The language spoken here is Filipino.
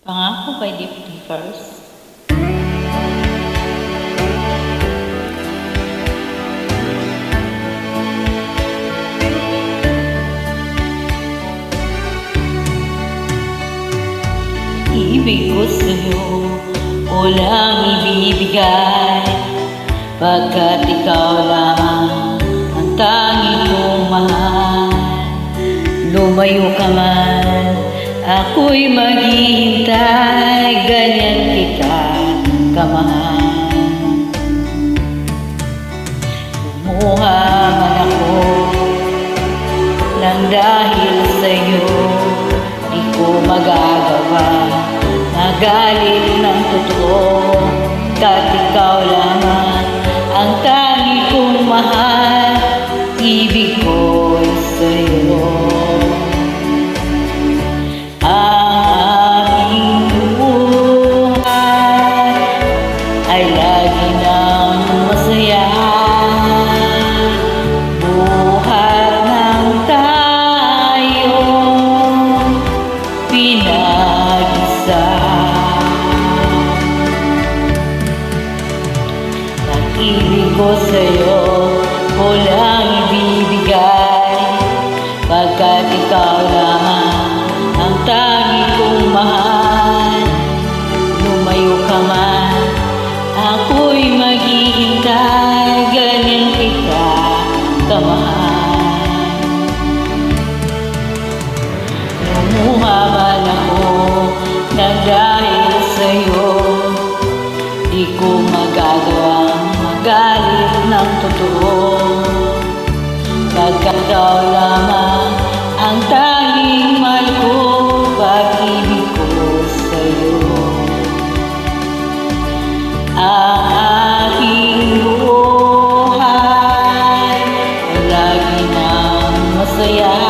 Pangako by Deep Dippers. Ibig ko sa'yo, walang ibibigay, pagkat ikaw lang ang tanging kong mahal. Lumayo ka man, ako'y maghihintay, ganyan kita kamahal. Lumuha man ako lang dahil sa'yo, di ko magagawa, magalit ng totoo, kat ikaw lamang ang tanging kong mahal. Ibig ko'y sa'yo. Ay lagi nang masaya, buhat ng tayo pinag-isa. Pag-ibig ko sa'yo, walang ibibigay, pagkat ikaw lamang ang tanging kong mahal. Lumayo ka man, ako'y maghihintay, ganyan kita kamahal. Lumuha man ako nang dahil sa'yo, di ko magagawang magalit ng totoo, pagkat ikaw lamang ang tanging mahal ko. Pag-ibig ko sa'yo, ang aking buhay ay lagi nang masaya,